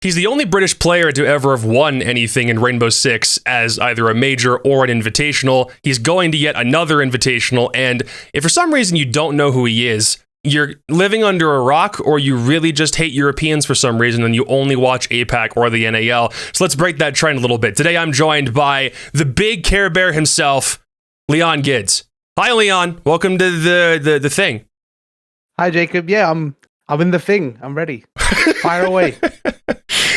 He's the only British player to ever have won anything in Rainbow Six as either a major or an invitational. He's going to yet another invitational, and if for some reason you don't know who he is, you're living under a rock, or you really just hate Europeans for some reason and you only watch APAC or the NAL. So let's break that trend a little bit. Today I'm joined by the big Care Bear himself, LeonGids. Hi, Leon. Welcome to the thing. Hi, Jacob. Yeah, I'm in the thing. I'm ready. Fire away.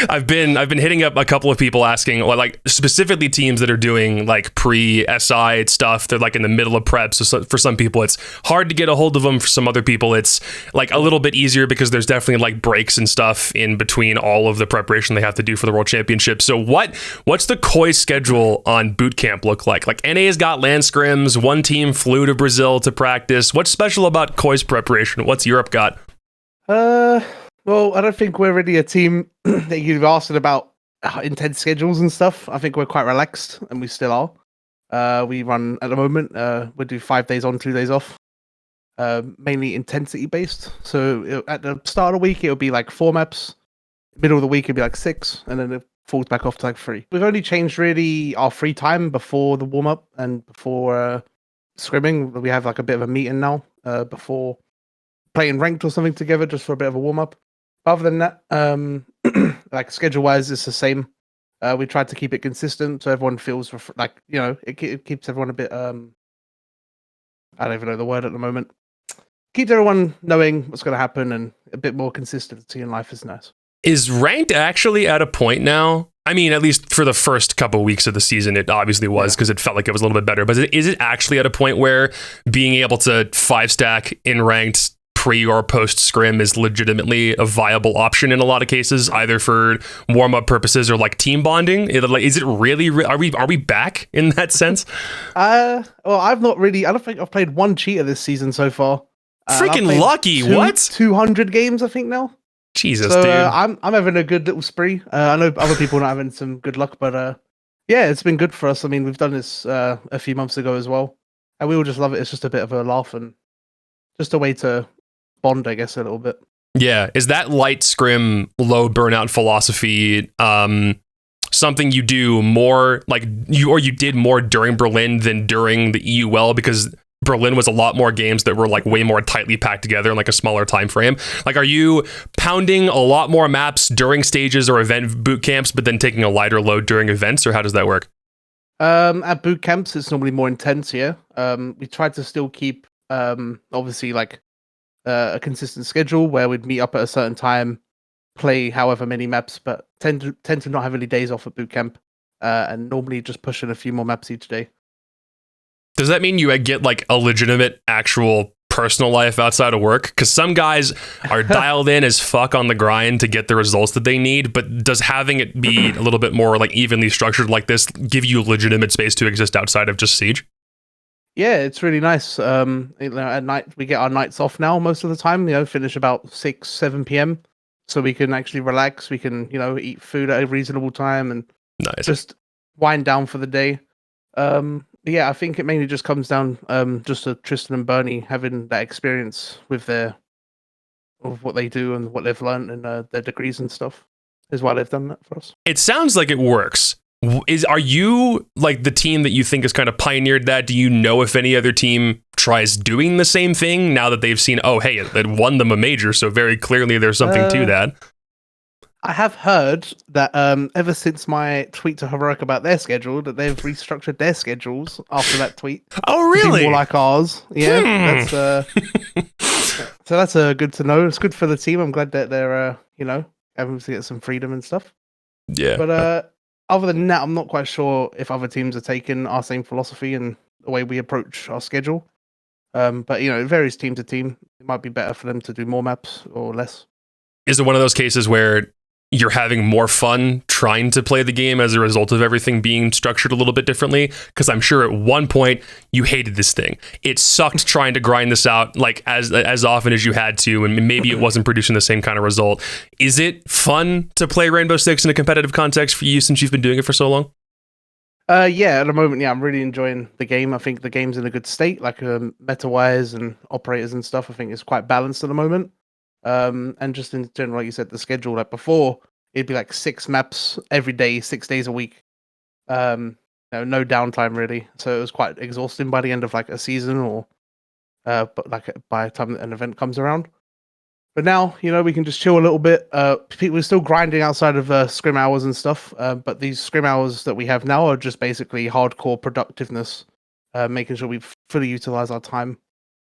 I've been hitting up a couple of people asking, like specifically teams that are doing like pre-SI stuff. They're like in the middle of prep. So for some people, it's hard to get a hold of them. For some other people, it's like a little bit easier because there's definitely like breaks and stuff in between all of the preparation they have to do for the World Championship. So what's the KOI schedule on boot camp look like? Like NA's got land scrims. One team flew to Brazil to practice. What's special about KOI's preparation? What's Europe got? Well, I don't think we're really a team that you've asked about intense schedules and stuff. I think we're quite relaxed, and we still are. We run at the moment. We do 5 days on, 2 days off. Mainly intensity based. So at the start of the week, it'll be like 4 maps. Middle of the week, it'll be like 6, and then it falls back off to like 3. We've only changed really our free time before the warm up and before scrimming. We have like a bit of a meeting now before playing ranked or something together, just for a bit of a warm up. Other than that, like schedule wise, it's the same. We tried to keep it consistent so everyone feels like, you know, it keeps everyone a bit. I don't even know the word at the moment. Keeps everyone knowing what's going to happen, and a bit more consistency in life is nice. Is ranked actually at a point now? I mean, at least for the first couple of weeks of the season, it obviously was, because it felt like it was a little bit better. But is it actually at a point where being able to 5-stack in ranked pre or post scrim is legitimately a viable option in a lot of cases, either for warm-up purposes or like team bonding? Is it really, are we back in that sense? Well, I've not really. I don't think I've played one cheater this season so far. Freaking lucky. What? 200 games, I think now. Jesus, so, dude. I'm having a good little spree. I know other people are not having some good luck, but yeah, it's been good for us. I mean, we've done this a few months ago as well, and we all just love it. It's just a bit of a laugh and just a way to bond, I guess, a little bit. Yeah. Is that light scrim, low burnout philosophy something you do more, like you did more during Berlin than during the EUL, because Berlin was a lot more games that were like way more tightly packed together in like a smaller time frame? Like, are you pounding a lot more maps during stages or event boot camps, but then taking a lighter load during events, or how does that work? At boot camps, it's normally more intense. Yeah. We try to still keep obviously like a consistent schedule where we'd meet up at a certain time, play however many maps, but tend to not have any days off at boot camp, and normally just pushing a few more maps each day. Does that mean you get like a legitimate actual personal life outside of work? Because some guys are dialed in as fuck on the grind to get the results that they need, but does having it be a little bit more like evenly structured like this give you legitimate space to exist outside of just Siege? Yeah, it's really nice. At night we get our nights off now most of the time. You know, finish about 6-7 p.m. so we can actually relax. We can, you know, eat food at a reasonable time and just wind down for the day. Yeah, I think it mainly just comes down just to Tristan and Bernie having that experience with what they do and what they've learned and their degrees and stuff is why they've done that for us. It sounds like it works. Are you like the team that you think has kind of pioneered that? Do you know if any other team tries doing the same thing now that they've seen, oh, hey, it won them a major, so very clearly there's something to that? I have heard that ever since my tweet to Heroic about their schedule, that they've restructured their schedules after that tweet. Oh, really? To be more like ours. Yeah. That's so that's good to know. It's good for the team. I'm glad that they're you know, able to get some freedom and stuff. Yeah. But other than that, I'm not quite sure if other teams are taking our same philosophy and the way we approach our schedule. But you know, it varies team to team. It might be better for them to do more maps or less. Is it one of those cases where you're having more fun trying to play the game as a result of everything being structured a little bit differently? Because I'm sure at one point you hated this thing. It sucked trying to grind this out like as often as you had to, and maybe it wasn't producing the same kind of result. Is it fun to play Rainbow Six in a competitive context for you since you've been doing it for so long? Yeah, at the moment, yeah, I'm really enjoying the game. I think the game's in a good state, like meta-wise and operators and stuff. I think it's quite balanced at the moment. And just in general, like you said, the schedule, like before, it'd be like 6 maps every day, 6 days a week. No downtime really. So it was quite exhausting by the end of like a season, or but like by the time an event comes around. But now, we can just chill a little bit. We're still grinding outside of scrim hours and stuff. But these scrim hours that we have now are just basically hardcore productiveness, making sure we fully utilize our time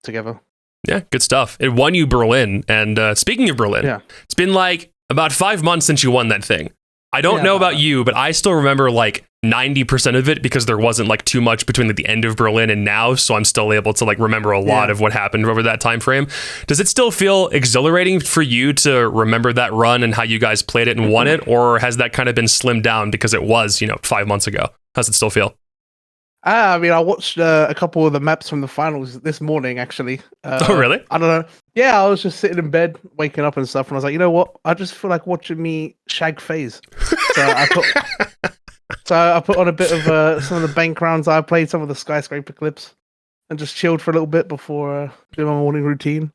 together. Yeah, good stuff. It won you Berlin. And speaking of Berlin, it's been like about 5 months since you won that thing. I don't know about you, but I still remember like 90% of it because there wasn't like too much between like the end of Berlin and now, so I'm still able to like remember a lot of what happened over that time frame. Does it still feel exhilarating for you to remember that run and how you guys played it and won it, or has that kind of been slimmed down because it was 5 months ago? How's it still feel? I mean, I watched a couple of the maps from the finals this morning, actually. Oh, really? I don't know. Yeah, I was just sitting in bed, waking up and stuff, and I was like, you know what? I just feel like watching me shag phase. So I put on a bit of some of the bank rounds I played, some of the skyscraper clips, and just chilled for a little bit before doing my morning routine.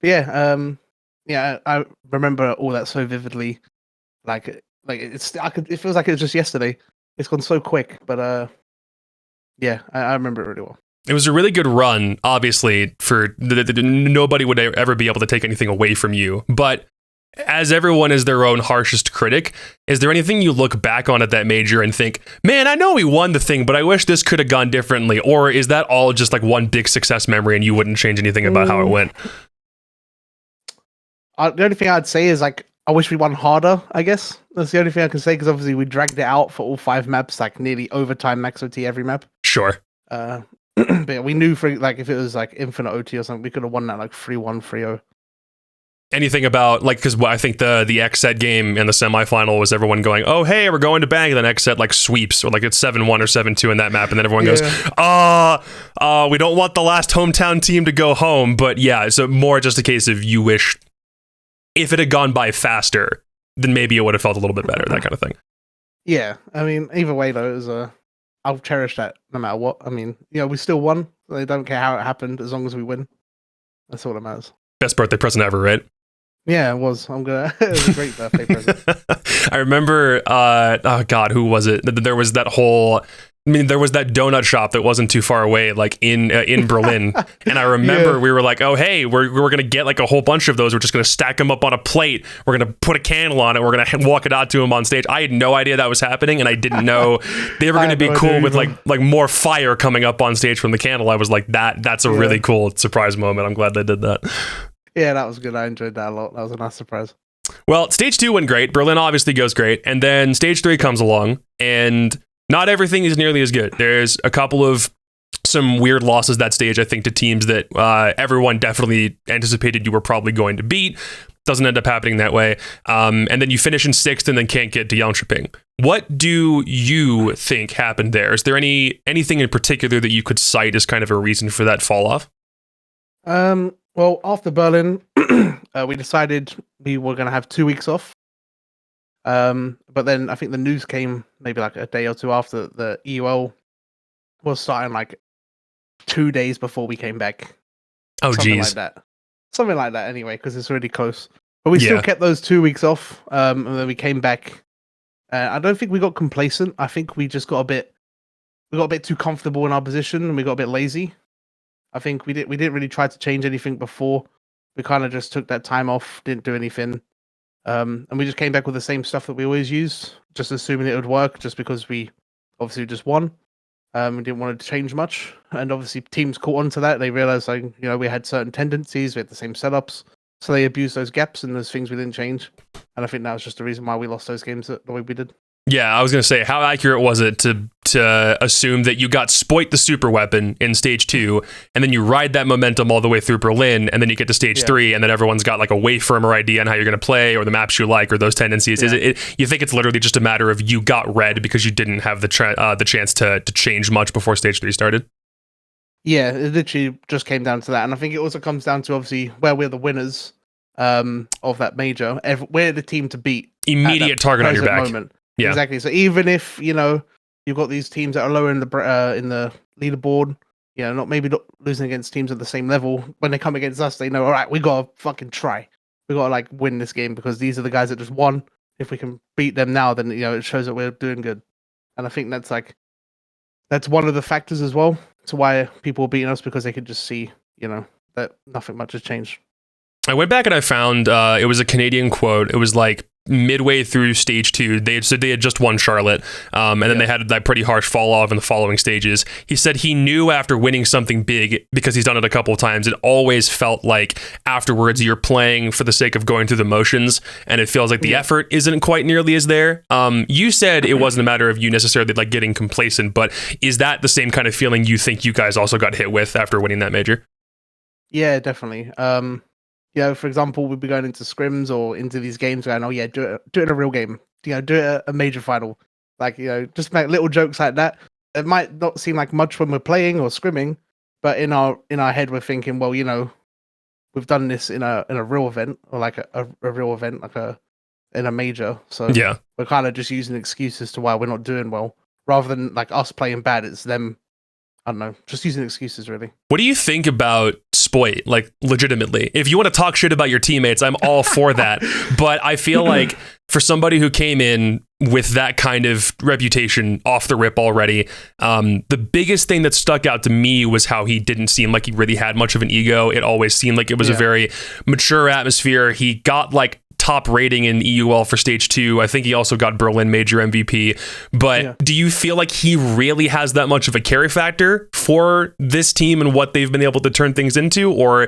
But I remember all that so vividly. It feels like it was just yesterday. It's gone so quick, but I remember it really well. It was a really good run, obviously, for nobody would ever be able to take anything away from you. But as everyone is their own harshest critic, is there anything you look back on at that major and think, man, I know we won the thing, but I wish this could have gone differently? Or is that all just like one big success memory and you wouldn't change anything about how it went? The only thing I'd say is like, I wish we won harder, I guess. That's the only thing I can say, because obviously we dragged it out for all 5 maps, like nearly overtime max OT every map. Sure. But we knew for like if it was like infinite OT or something, we could have won that like 3-1, 3-0. Anything about like, because I think the X set game in the semifinal was everyone going, oh hey, we're going to bang, and then X set like sweeps, or like it's 7-1 or 7-2 in that map, and then everyone goes, we don't want the last hometown team to go home. But yeah, so more just a case of you wish if it had gone by faster, then maybe it would have felt a little bit better, that kind of thing. Yeah, I mean, either way though, it was I'll cherish that no matter what. I mean, we still won. I don't care how it happened, as long as we win. That's all that matters. Best birthday present ever, right? Yeah, it was. It was a great birthday present. I remember, oh God, who was it? There was that whole, there was that donut shop that wasn't too far away, like in Berlin. And I remember we were like, oh, hey, we're going to get like a whole bunch of those. We're just going to stack them up on a plate. We're going to put a candle on it. We're going to walk it out to them on stage. I had no idea that was happening. And I didn't know they were going to be cool with like more fire coming up on stage from the candle. I was like, that's a really cool surprise moment. I'm glad they did that. Yeah, that was good. I enjoyed that a lot. That was a nice surprise. Well, stage 2 went great. Berlin obviously goes great. And then stage 3 comes along, and not everything is nearly as good. There's a couple of some weird losses that stage, I think, to teams that everyone definitely anticipated you were probably going to beat. Doesn't end up happening that way. And then you finish in 6th and then can't get to Jönköping. What do you think happened there? Is there anything in particular that you could cite as kind of a reason for that fall off? Well, after Berlin, we decided we were going to have 2 weeks off. But then I think the news came maybe like a day or two after the EUL was starting, like 2 days before we came back. Oh, geez. Something like that anyway, because it's really close. But we still kept those 2 weeks off, and then we came back. I don't think we got complacent. I think we just got a bit too comfortable in our position, and we got a bit lazy. I think we didn't really try to change anything before. We kind of just took that time off, didn't do anything. And we just came back with the same stuff that we always used, just assuming it would work, just because we obviously just won. We didn't want to change much. And obviously teams caught on to that. They realized we had certain tendencies, we had the same setups. So they abused those gaps and those things we didn't change. And I think that was just the reason why we lost those games the way we did. Yeah, I was going to say, how accurate was it to assume that you got Spoit the super weapon in stage 2, and then you ride that momentum all the way through Berlin, and then you get to stage 3, and then everyone's got like a way firmer idea on how you're going to play, or the maps you like, or those tendencies? Is it you think it's literally just a matter of you got red because you didn't have the chance to change much before stage 3 started? Yeah, it literally just came down to that. And I think it also comes down to obviously where we're the winners of that major. We're the team to beat. Immediate target on your back. Moment. Yeah. Exactly. So even if, you've got these teams that are lower in the leaderboard, not losing against teams at the same level, when they come against us, they know, all right, we got to fucking try. We got to win this game because these are the guys that just won. if we can beat them now, then it shows that we're doing good. And I think that's one of the factors as well to why people are beating us, because they could just see that nothing much has changed. I went back and I found it was a Canadian quote. It was like midway through stage 2. They had just won Charlotte, and then they had that pretty harsh fall off in the following stages. He said he knew after winning something big, because he's done it a couple of times, it always felt like afterwards you're playing for the sake of going through the motions, and it feels like the effort isn't quite nearly as there. You said it wasn't a matter of you necessarily like getting complacent, but is that the same kind of feeling you think you guys also got hit with after winning that major? Yeah, definitely. For example, we'd be going into scrims or into these games going, oh yeah, do it in a real game. Do it at a major final. Like, just make little jokes like that. It might not seem like much when we're playing or scrimming, but in our head we're thinking, well, we've done this in a real event, or like a real event, like in a major. So we're kind of just using excuses to why we're not doing well, rather than like us playing bad. It's them, I don't know, just using excuses, really. What do you think about Spoit? Like, legitimately, if you want to talk shit about your teammates, I'm all for that. But I feel like for somebody who came in with that kind of reputation off the rip already, the biggest thing that stuck out to me was how he didn't seem like he really had much of an ego. It always seemed like it was a very mature atmosphere. He got like top rating in EUL for stage 2. I think he also got Berlin major MVP. But do you feel like he really has that much of a carry factor for this team and what they've been able to turn things into? Or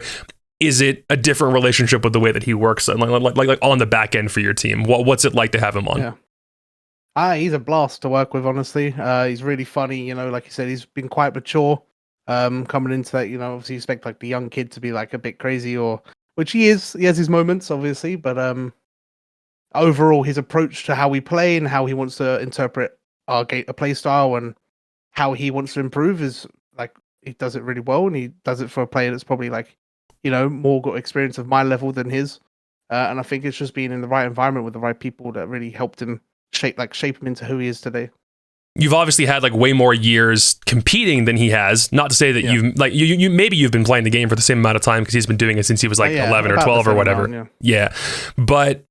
is it a different relationship with the way that he works like on the back end for your team? What's it like to have him on? He's a blast to work with, honestly. He's really funny, like you said, he's been quite mature coming into that. Obviously you expect like the young kid to be like a bit crazy, which he is. He has his moments, obviously, but overall, his approach to how we play and how he wants to interpret our play style and how he wants to improve is like, he does it really well, and he does it for a player that's probably like, more got experience of my level than his. And I think it's just being in the right environment with the right people that really helped him shape him into who he is today. You've obviously had like way more years competing than he has. Not to say that you've like you maybe you've been playing the game for the same amount of time, because he's been doing it since he was like 11 or 12 or whatever. But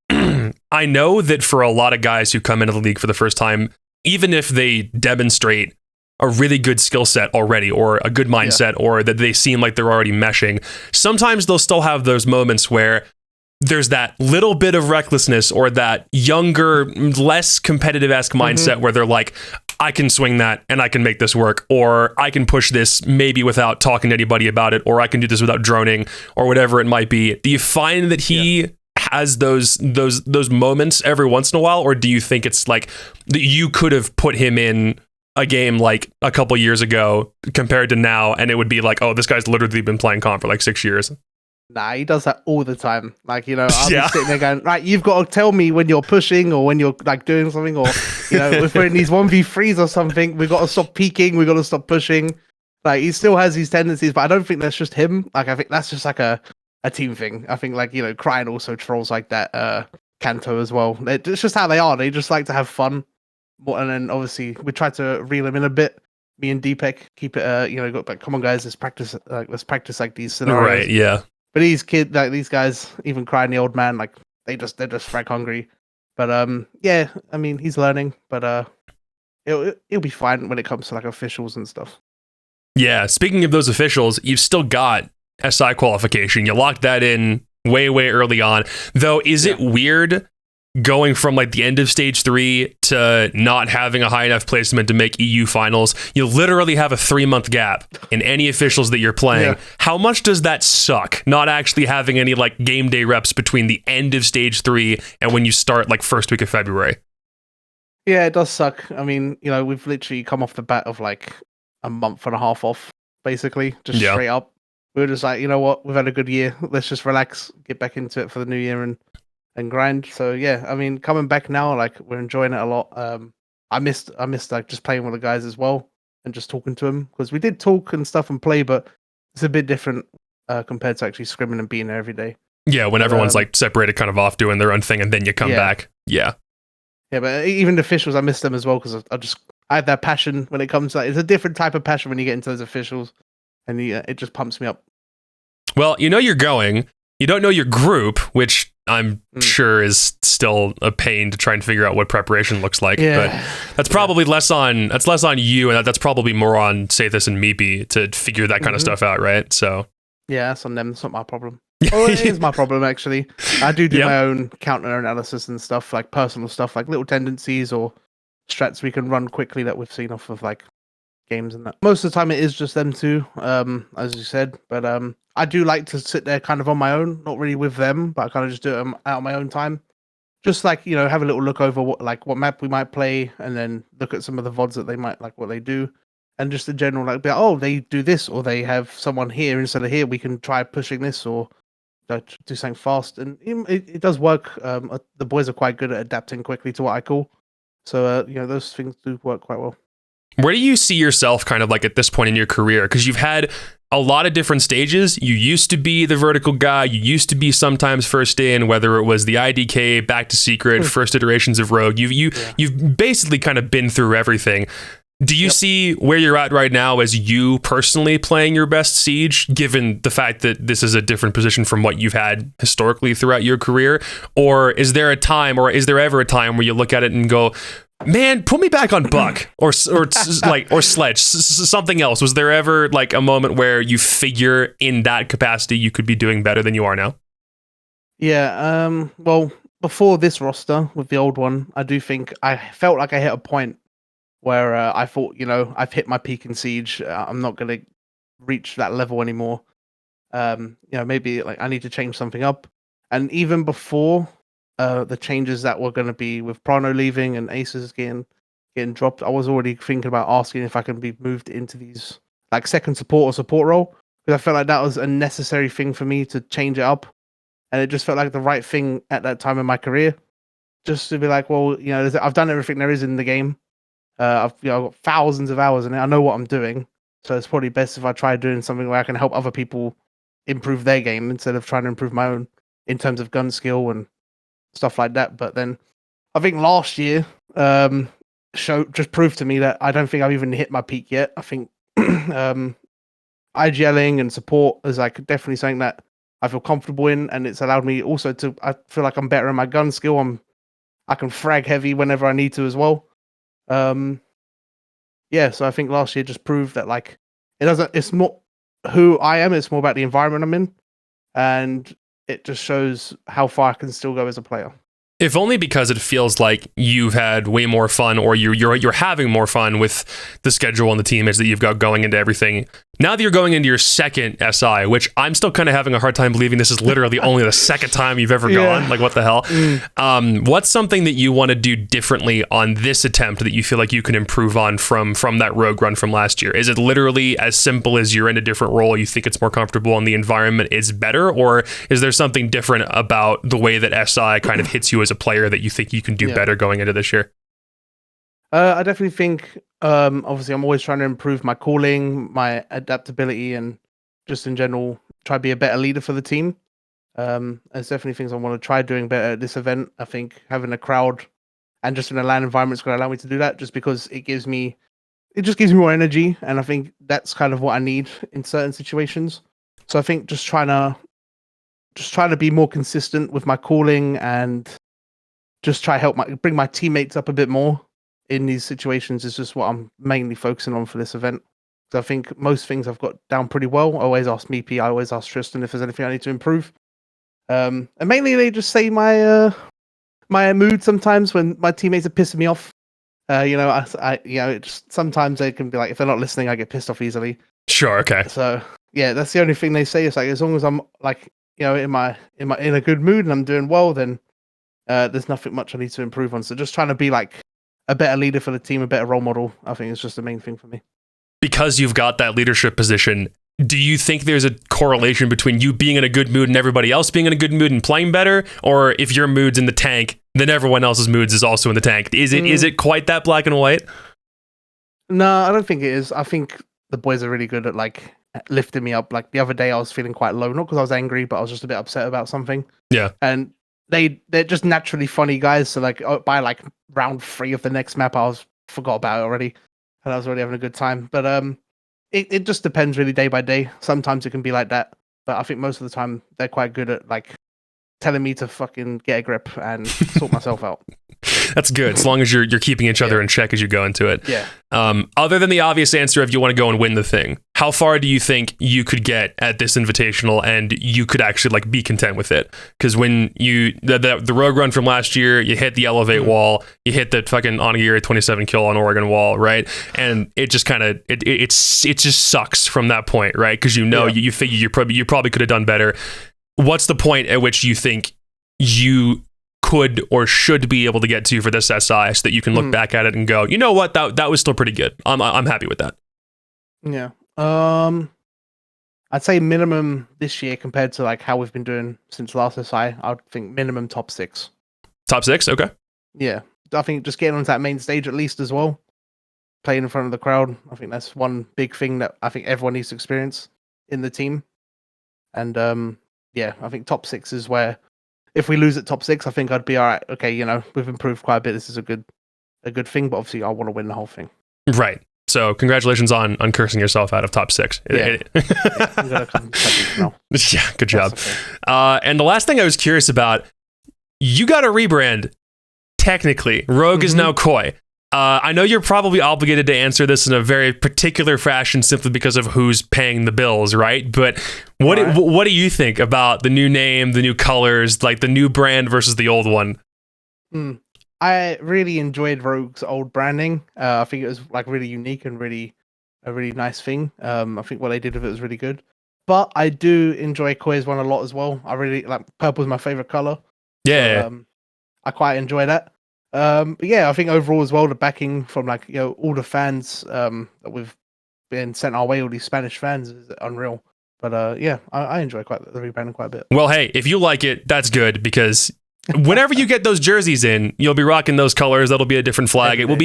I know that for a lot of guys who come into the league for the first time, even if they demonstrate a really good skill set already, or a good mindset, or that they seem like they're already meshing, sometimes they'll still have those moments where there's that little bit of recklessness or that younger, less competitive-esque mindset where they're like, I can swing that and I can make this work, or I can push this maybe without talking to anybody about it, or I can do this without droning, or whatever it might be. Do you find that he has those moments every once in a while, or do you think it's like that you could have put him in a game like a couple years ago compared to now, and it would be like, oh, this guy's literally been playing comp for like 6 years? Nah, he does that all the time. Like, I'll be sitting there going, right, you've got to tell me when you're pushing or when you're like doing something, or, if we're in these 1v3s or something, we've got to stop peeking, we've got to stop pushing. Like, he still has these tendencies, but I don't think that's just him. Like, I think that's just like a team thing. I think like, Crying also trolls like that, Kanto as well. It's just how they are. They just like to have fun. And then obviously we try to reel him in a bit. Me and Deepak keep it, got like, come on guys, let's practice like these scenarios. Right, yeah. But these guys, even Crying the old man, like they're just frag hungry. But I mean, he's learning, but he'll be fine when it comes to like officials and stuff. Yeah, speaking of those officials, you've still got SI qualification. You locked that in way early on. Though, is it weird going from like the end of stage 3 to not having a high enough placement to make EU finals? You literally have a 3-month gap in any officials that you're playing. How much does that suck, not actually having any like game day reps between the end of stage 3 and when you start like first week of February? Yeah, it does suck. I mean, we've literally come off the bat of like a month and a half off, basically, just straight up. We were just like, you know what, we've had a good year, let's just relax, get back into it for the new year and grind. So yeah, I mean, coming back now, like we're enjoying it a lot. I missed like just playing with the guys as well and just talking to them, because we did talk and stuff and play, but it's a bit different compared to actually scrimming and being there every day. Yeah, when everyone's like separated kind of off doing their own thing and then you come back. Yeah, but even the officials, I miss them as well, because I have that passion when it comes to that. It's a different type of passion when you get into those officials, and it just pumps me up. Well, you're going. You don't know your group, which I'm sure is still a pain to try and figure out what preparation looks like. Yeah. But that's probably less on you, and that's probably more on Sathis and Meepy to figure that kind of stuff out, right? So yeah, that's on them. It's not my problem. Oh, it is my problem actually. I do my own counter analysis and stuff, like personal stuff, like little tendencies or strats we can run quickly that we've seen off of like games and that. Most of the time it is just them two, as you said. But I do like to sit there kind of on my own, not really with them, but I kind of just do it out of my own time. Just like, you know, have a little look over what map we might play, and then look at some of the VODs that they might like what they do. And just the general like, oh, they do this, or they have someone here instead of here. We can try pushing this, or do something fast, and it does work. The boys are quite good at adapting quickly to what I call. So you know, those things do work quite well. Where do you see yourself kind of like at this point in your career? Because you've had a lot of different stages. You used to be the vertical guy. You used to be sometimes first in, whether it was the IDK, back to secret, first iterations of Rogue. You've basically kind of been through everything. Do you see where you're at right now as you personally playing your best Siege, given the fact that this is a different position from what you've had historically throughout your career? Or is there a time, or is there ever a time where you look at it and go, man, put me back on Buck or Sledge, something else? Was there ever like a moment where you figure in that capacity you could be doing better than you are now? Yeah, well, before this roster with the old one, I do think I felt like I hit a point where I thought, you know, I've hit my peak in Siege. I'm not going to reach that level anymore. You know, maybe like I need to change something up. And even before the changes that were going to be with Prano leaving and Aces getting dropped, I was already thinking about asking if I can be moved into these like second support or support role, because I felt like that was a necessary thing for me to change it up. And it just felt like the right thing at that time in my career, just to be like, well, you know, I've done everything there is in the game. I've got thousands of hours in it. I know what I'm doing, so it's probably best if I try doing something where I can help other people improve their game instead of trying to improve my own in terms of gun skill and stuff like that. But then I think last year just proved to me that I don't think I've even hit my peak yet. I think IGLing and support is like definitely something that I feel comfortable in, and it's allowed me also to. I feel like I'm better in my gun skill. I can frag heavy whenever I need to as well. Yeah, so I think last year just proved that like it's not who I am, it's more about the environment I'm in, and it just shows how far I can still go as a player. If only because it feels like you've had way more fun, or you're having more fun with the schedule and the teammates that you've got going into everything. Now that you're going into your second SI, which I'm still kind of having a hard time believing this is literally only the second time you've ever gone. Like, what the hell? What's something that you want to do differently on this attempt that you feel like you can improve on from that Rogue run from last year? Is it literally as simple as you're in a different role, you think it's more comfortable and the environment is better? Or is there something different about the way that SI kind of hits you as a player that you think you can do better going into this year? I definitely think, obviously, I'm always trying to improve my calling, my adaptability, and just in general, try to be a better leader for the team. There's definitely things I want to try doing better at this event. I think having a crowd and just in a LAN environment is going to allow me to do that, just because it just gives me more energy, and I think that's kind of what I need in certain situations. So I think just trying to be more consistent with my calling and just try bring my teammates up a bit more in these situations is just what I'm mainly focusing on for this event. So I think most things I've got down pretty well. I always ask Meepy, I always ask Tristan if there's anything I need to improve. And mainly they just say my mood sometimes when my teammates are pissing me off. Sometimes they can be like, if they're not listening, I get pissed off easily. Sure, okay. So yeah, that's the only thing they say. It's like, as long as I'm like, you know, in a good mood and I'm doing well, then there's nothing much I need to improve on. So just trying to be like a better leader for the team, a better role model, I think is just the main thing for me. Because you've got that leadership position, do you think there's a correlation between you being in a good mood and everybody else being in a good mood and playing better? Or if your mood's in the tank, then everyone else's moods is also in the tank? Is it quite that black and white? No, I don't think it is. I think the boys are really good at like lifting me up. Like the other day I was feeling quite low, not because I was angry, but I was just a bit upset about something. Yeah. And they're just naturally funny guys. So like by like round 3 of the next map, I forgot about it already, and I was already having a good time. But it just depends really day by day. Sometimes it can be like that, but I think most of the time they're quite good at like telling me to fucking get a grip and sort myself out. That's good, as long as you're keeping each other in check as you go into it. Yeah. Other than the obvious answer of you want to go and win the thing, how far do you think you could get at this invitational and you could actually like be content with it? Because when you the rogue run from last year, you hit the elevate wall, you hit the fucking Onigiri 27 kill on Oregon wall, right? And it just kind of it just sucks from that point, right? Because you figure you probably could have done better. What's the point at which you think you could or should be able to get to for this SI so that you can look back at it and go, you know what, that was still pretty good. I'm happy with that. Yeah. I'd say minimum this year compared to like how we've been doing since last SI. I would think minimum top 6. Top 6, okay. Yeah, I think just getting onto that main stage at least as well, playing in front of the crowd. I think that's one big thing that I think everyone needs to experience in the team. And I think top 6 is where. If we lose at top 6, I think I'd be all right. Okay, we've improved quite a bit. This is a good thing, but obviously I want to win the whole thing. Right. So congratulations on cursing yourself out of top 6. Yeah. I'm gonna come now. Yeah, good job. Okay. And the last thing I was curious about, you got a rebrand. Technically, Rogue is now Koi. I know you're probably obligated to answer this in a very particular fashion simply because of who's paying the bills, right? But what do you think about the new name, the new colors, like the new brand versus the old one? I really enjoyed Rogue's old branding. I think it was like really unique and a really nice thing. I think what they did with it was really good. But I do enjoy Koi's one a lot as well. I really like purple is my favorite color. Yeah. So, I quite enjoy that. But yeah, I think overall as well, the backing from like all the fans that we've been sent our way, all these Spanish fans, is unreal. But I enjoy the rebranding quite a bit. Well, hey, if you like it, that's good because whenever you get those jerseys in, you'll be rocking those colors. That'll be a different flag. It will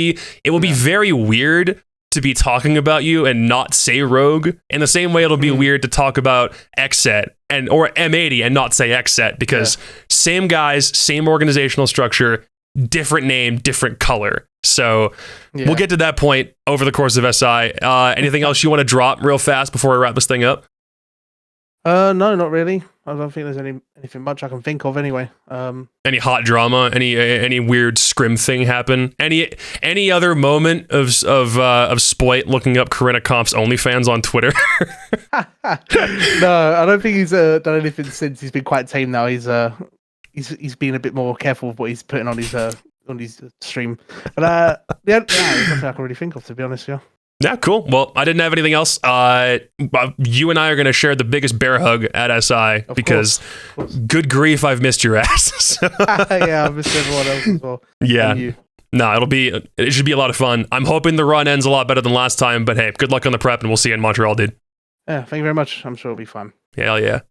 be very weird to be talking about you and not say Rogue. In the same way, it'll be weird to talk about Xset or M80 and not say Xset because same guys, same organizational structure. Different name, different color. So we'll get to that point over the course of SI. Anything else you want to drop real fast before we wrap this thing up? No, not really. I don't think there's anything much I can think of anyway. Any hot drama? Any weird scrim thing happen? Any other moment of Spoit looking up Corinna Comp's OnlyFans on Twitter? No, I don't think he's done anything since. He's been quite tame now. He's been a bit more careful with what he's putting on his stream. But there's nothing I can really think of, to be honest. Yeah, cool. Well, I didn't have anything else. You and I are going to share the biggest bear hug at SI because, of course. Good grief, I've missed your ass. Yeah, I've missed everyone else as well. Yeah. No, it should be a lot of fun. I'm hoping the run ends a lot better than last time, but hey, good luck on the prep and we'll see you in Montreal, dude. Yeah, thank you very much. I'm sure it'll be fun. Hell yeah.